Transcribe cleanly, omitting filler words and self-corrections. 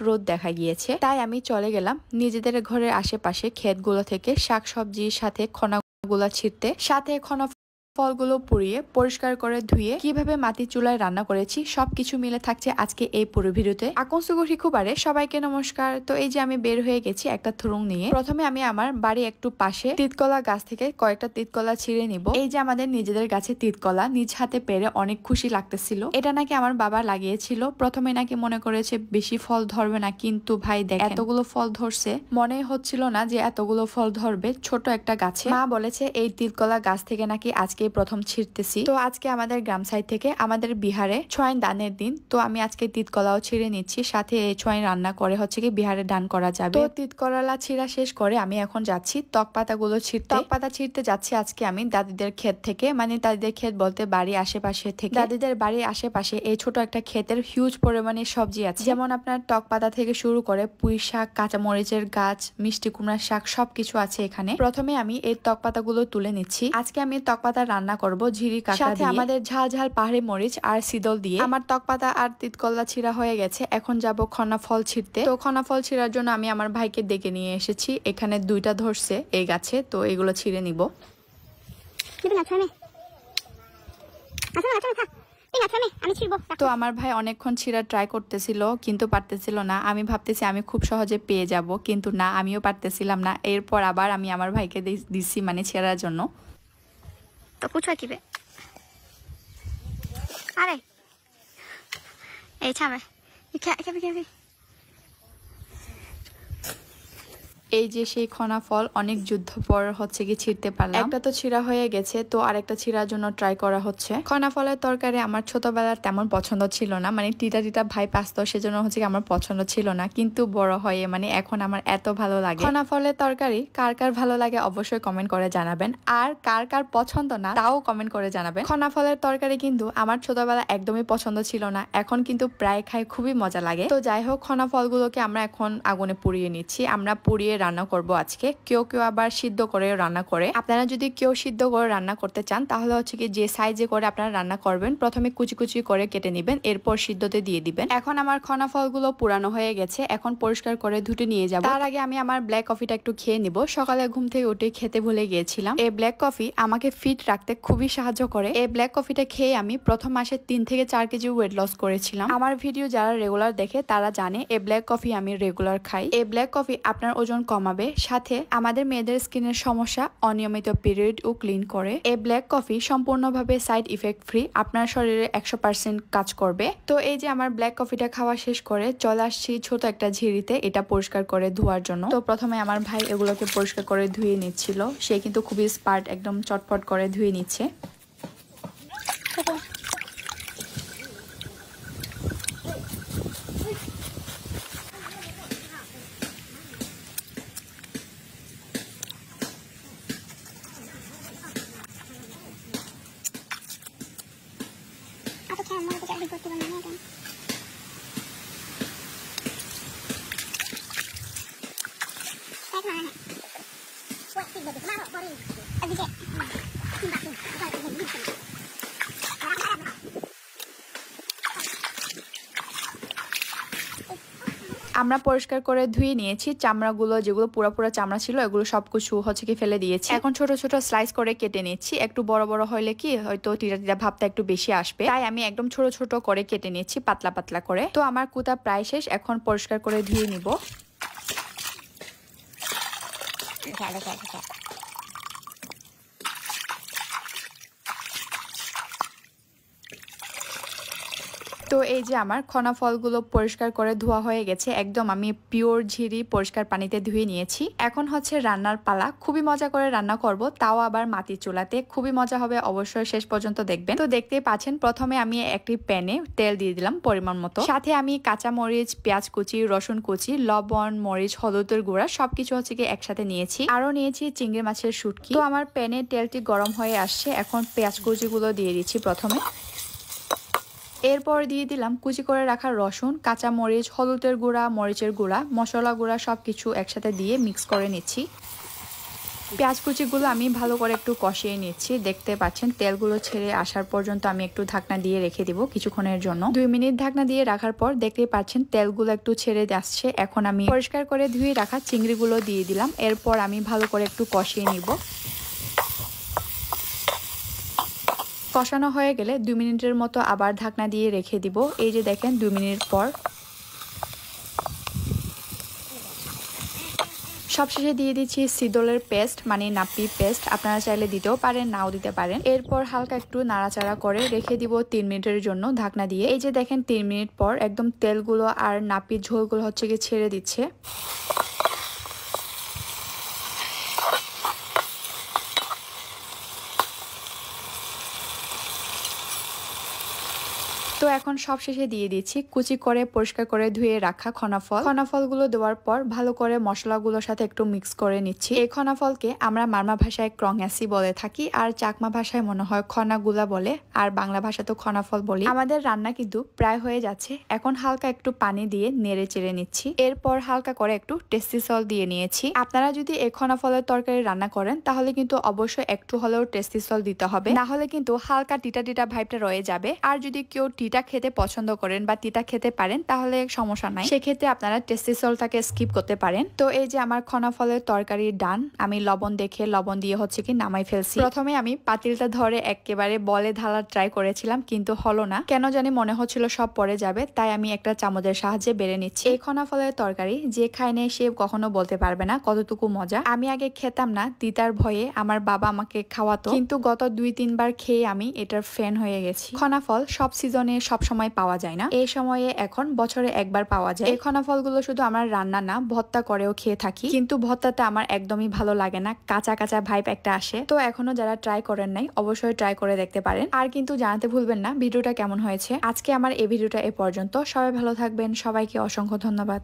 রোদ দেখা গিয়েছে, তাই আমি চলে গেলাম নিজেদের ঘরের আশেপাশে ক্ষেতগুলো থেকে শাকসবজির সাথে খনাগুলা ছিঁড়তে, সাথে খনা ফলগুলো পুড়িয়ে পরিষ্কার করে ধুয়ে কিভাবে মাটির চুলায় রান্না করেছি সবকিছু মিলে থাকছে আজকে এই পুরো ভিডিওতে। আকনসুগুরিকুবারে সবাইকে নমস্কার। তো এই যে আমি বের হয়ে গেছি একটা থুরুং নিয়ে। প্রথমে আমি আমার বাড়ি একটু পাশে তিতকলা গাছ থেকে কয়েকটা তিতকলা ছিঁড়ে নিব। এই যে আমাদের নিজেদের গাছে তিতকলা নিজ হাতে পেরে অনেক খুশি লাগতেছিল। এটা নাকি আমার বাবা লাগিয়েছিল। প্রথমে নাকি মনে করেছে বেশি ফল ধরবে না, কিন্তু ভাই দেখেন এতগুলো ফল ধরছে। মনে হচ্ছিল না যে এতগুলো ফল ধরবে ছোট একটা গাছে। মা বলেছে এই তিতকলা গাছ থেকে নাকি আজকে প্রথম ছিঁড়তেছি। তো আজকে আমাদের গ্রাম সাইড থেকে আমাদের বিহারে ছোয়াইন দানের দিন, তো আমি আজকে তিতকলাও ছিঁড়ে নিচ্ছি, সাথে এই ছোয়াইন রান্না করে হচ্ছে কি বিহারে দান করা যাবে। তো তিতকলা ছিঁড়া শেষ করে আমি এখন যাচ্ছি ত্বক পাতাগুলো ছিঁড়তে। ত্বক পাতা ছিঁড়তে যাচ্ছি আজকে আমি দাদিদের ক্ষেত থেকে, মানে দাদিদের ক্ষেত বলতে বাড়ির আশেপাশে থেকে। দাদিদের বাড়ির আশেপাশে এই ছোট একটা ক্ষেতের হিউজ পরিমাণে সবজি আছে, যেমন আপনার টক পাতা থেকে শুরু করে পুঁই শাক, কাঁচামরিচের গাছ, মিষ্টি কুমড়ার শাক সবকিছু আছে এখানে। প্রথমে আমি এই ত্বক পাতাগুলো তুলে নিচ্ছি। আজকে আমি ত্বক পাতা রান্না করব ঝিরি কাঁকড়া দিয়ে, সাথে আমাদের ঝাল ঝাল পাহাড়ি মরিচ আর সিদল দিয়ে। আমার ত্বক পাতা আর তিতকলা ছিঁড়া হয়ে গেছে, এখন যাব খনা ফল ছিঁড়তে। তো খনা ফল ছিঁড়ার জন্য আমি আমার ভাইকে ডেকে নিয়ে এসেছি। এখানে দুইটা ধরছে এই গাছে, তো এগুলো ছিঁড়ে নিব। তো আমার ভাই অনেকক্ষণ ছিঁড়া ট্রাই করতেছিল কিন্তু পারতেছিল না। আমি ভাবতেছি আমি খুব সহজে পেয়ে যাব, কিন্তু না, আমিও পারতেছিলাম না। এরপর আবার আমি আমার ভাইকে দিচ্ছি মানে ছেঁড়ার জন্য। তো কুছ কিবে আরে এই ছামে এই যে সেই খনা ফল অনেক যুদ্ধ পর হচ্ছে কি ছিঁড়তে পারলাম। একটা তো ছিঁড়া হয়ে গেছে, তো আরেকটা ছিঁড়ার জন্য ট্রাই করা হচ্ছে। খনা ফলের তরকারি আমার ছোটবেলার তেমন পছন্দ ছিল না, মানে টিটা টিটা ভাই পাস্ত, সেজন্য হচ্ছে কি আমার পছন্দ ছিল না, কিন্তু বড় হয়ে মানে এখন আমার এত ভালো লাগে। খনা ফলের তরকারি কার কার ভালো লাগে অবশ্যই কমেন্ট করে জানাবেন, আর কার কার পছন্দ না তাও কমেন্ট করে জানাবেন। খনা ফলের তরকারি কিন্তু আমার ছোটবেলা একদমই পছন্দ ছিল না, এখন কিন্তু প্রায় খাই, খুবই মজা লাগে। তো যাই হোক, খনা ফলগুলোকে আমরা এখন আগুনে পুড়িয়ে নিচ্ছি। আমরা পুড়িয়ে রান্না করব আজকে। কেউ কেউ আবার সিদ্ধ করে রান্না করে। আপনারা যদি কেউ সিদ্ধ করে রান্না করতে চান তাহলে হচ্ছে কি যে সাইজে করে আপনারা রান্না করবেন, প্রথমে কুচি কুচি করে কেটে নেবেন, এরপর সিদ্ধতে দিয়ে দিবেন। এখন আমার খনা ফলগুলো পুরানো হয়ে গেছে, এখন পরিষ্কার করে ধুতে নিয়ে যাব। তার আগে আমি আমার ব্ল্যাক কফিটা একটু খেয়ে নিব। সকালে ঘুম থেকে উঠে খেতে ভুলে গিয়েছিলাম। এই ব্ল্যাক কফি আমাকে ফিট রাখতে খুবই সাহায্য করে। এই ব্ল্যাক কফিটা খেয়ে আমি প্রথম মাসে 3 থেকে 4 কেজি ওয়েট লস করেছিলাম। আমার ভিডিও যারা রেগুলার দেখে তারা জানে এই ব্ল্যাক কফি আমি রেগুলার খাই। এই ব্ল্যাক কফি আপনার ওজন কমাবে, সাথে আমাদের মেয়েদের স্কিনের সমস্যা, অনিয়মিত পিরিয়ড ও ক্লিন করে। এই ব্ল্যাক কফি সম্পূর্ণভাবে সাইড ইফেক্ট ফ্রি, আপনার শরীরে 100% কাজ করবে। তো এই যে আমার ব্ল্যাক কফিটা খাওয়া শেষ করে চলে আসছি ছোট একটা ঝিরিতে এটা পরিষ্কার করে ধোয়ার জন্য। তো প্রথমে আমার ভাই এগুলোকে পরিষ্কার করে ধুয়ে নিচ্ছিল। সে কিন্তু খুবই স্পার্ট, একদম চটপট করে ধুয়ে নিচ্ছে। আমরা পরিষ্কার করে ধুয়ে নিয়েছি। চামড়াগুলো যেগুলো পুরো পুরো চামড়া ছিল এগুলো সবকিছু হচ্ছে কি ফেলে দিয়েছি। এখন ছোট ছোট স্লাইস করে কেটে নিচ্ছি। একটু বড় বড় হইলে কি হয়তো টিটা টিটা ভাবটা একটু বেশি আসবে, তাই আমি একদম ছোট ছোট করে কেটে নিচ্ছি, পাতলা পাতলা করে। তো আমার কুতা প্রায় শেষ, এখন পরিষ্কার করে ধুয়ে নিব। তো এই যে আমার খনা ফলগুলো পরিষ্কার করে ধোয়া হয়ে গেছে, একদম আমি পিওর ঝিরি পরিষ্কার পানিতে ধুয়ে নিয়েছি। এখন হচ্ছে রান্নার পালা। খুবই মজা করে রান্না করব, তাও আবার মাটির চুলাতে। খুবই মজা হবে, অবশ্যই শেষ পর্যন্ত দেখবেন। তো দেখতেই পাচ্ছেন, প্রথমে আমি একটি প্যানে তেল দিয়ে দিলাম পরিমাণ মতো, সাথে আমি কাঁচা মরিচ, পেঁয়াজ কুচি, রসুন কুচি, লবণ, মরিচ, হলুদের গুঁড়া সবকিছু হচ্ছে কি একসাথে নিয়েছি। আরো নিয়েছি চিংড়ি মাছের শুটকি। তো আমার প্যানে তেলটি গরম হয়ে আসছে, এখন পেঁয়াজ কুচিগুলো দিয়ে দিচ্ছি প্রথমে। এরপর দিয়ে দিলাম কুচি করে রাখা রসুন, কাঁচা মরিচ, হলুদের গুঁড়া, মরিচের গুঁড়া, মশলা গুঁড়া সবকিছু একসাথে দিয়ে মিক্স করে নিচ্ছি। পেঁয়াজ কুচিগুলো আমি ভালো করে একটু কষিয়ে নিচ্ছি। দেখতে পাচ্ছেন তেলগুলো ছেড়ে আসার পর্যন্ত আমি একটু ঢাকনা দিয়ে রেখে দিব কিছুক্ষণের জন্য। 2 মিনিট ঢাকনা দিয়ে রাখার পর দেখতেই পাচ্ছেন তেলগুলো একটু ছেড়ে যাচ্ছে। এখন আমি পরিষ্কার করে ধুয়ে রাখা চিংড়িগুলো দিয়ে দিলাম। এরপর আমি ভালো করে একটু কষিয়ে নিব। কষানো হয়ে গেলে 2 মিনিটের মতো আবার ঢাকনা দিয়ে রেখে দিব। এই যে দেখেন 2 মিনিট পর সবশেষে দিয়ে দিচ্ছি সিদলের পেস্ট মানে নাপ্পি পেস্ট। আপনারা চাইলে দিতেও পারেন, নাও দিতে পারেন। এরপর হালকা একটু নাড়াচাড়া করে রেখে দিব 3 মিনিটের জন্য ঢাকনা দিয়ে। এই যে দেখেন 3 মিনিট পর একদম তেলগুলো আর নাপ্পির ঝোলগুলো হচ্ছে কি ছেড়ে দিচ্ছে। তো এখন সবশেষে দিয়ে দিচ্ছি কুচি করে পরিষ্কার করে ধুয়ে রাখা খনাফলগুলো দেওয়ার পর ভালো করে মশলাগুলোর সাথে একটু মিক্স করে নিচ্ছি। এই খনাফলকে আমরা মারমা ভাষায় ক্রংয়াসি বলে থাকি, আর চাকমা ভাষায় মনে হয় খনাগুলা বলে, আর বাংলা ভাষা তো খনাফল বলি। আমাদের রান্না কিন্তু প্রায় হয়ে যাচ্ছে। এখন হালকা একটু পানি দিয়ে নেড়ে চেড়ে নিচ্ছি। এরপর হালকা করে একটু টেস্টি সল্ট দিয়ে নিয়েছি। আপনারা যদি এই খনাফলের তরকারি রান্না করেন তাহলে কিন্তু অবশ্যই একটু হলেও টেস্টি সল্ট দিতে হবে, না হলে কিন্তু হালকা টিটা টিটা ভাইবটা রয়ে যাবে। আর যদি কেউ টিটা খেতে পছন্দ করেন বা তিতা খেতে পারেন তাহলে সমস্যা নাই, সেক্ষেত্রে আপনারা টেস্টি সল্টটাকে স্কিপ করতে পারেন। তো এই যে আমার খনাফলের তরকারি ডান। আমি লবণ দেখে লবণ দিয়ে হচ্ছে কি নামাই ফেলছি। প্রথমে আমি পাতিলটা ধরে একেবারে বলে ঢালার ট্রাই করেছিলাম, কিন্তু হলো না। কেন জানি মনে হচ্ছিল সব পড়ে যাবে, তাই আমি একটা চামচের সাহায্যে বেড়ে নিচ্ছি। এই খনাফলের তরকারি যে খায় নেই সে কখনো বলতে পারবে না কতটুকু মজা। আমি আগে খেতাম না, তিতার ভয়ে আমার বাবা আমাকে খাওয়াতো, কিন্তু গত 2-3 বার খেয়ে আমি এটার ফ্যান হয়ে গেছি। খনাফল সব সিজনে সব সময় পাওয়া যায় না, এই সময়ে এখন বছরে একবার পাওয়া যায়। এই খনাফলগুলো শুধু আমার রান্না না, ভর্তা করেও খেয়ে থাকি, কিন্তু ভর্তাটা আমার একদমই ভালো লাগে না, কাঁচা কাঁচা ভাইব একটা আসে। তো এখনো যারা ট্রাই করেন নাই অবশ্যই ট্রাই করে দেখতে পারেন। আর কিন্তু জানাতে ভুলবেন না ভিডিওটা কেমন হয়েছে। আজকে আমার এই ভিডিওটা এ পর্যন্ত। সবাই ভালো থাকবেন, সবাইকে অসংখ্য ধন্যবাদ।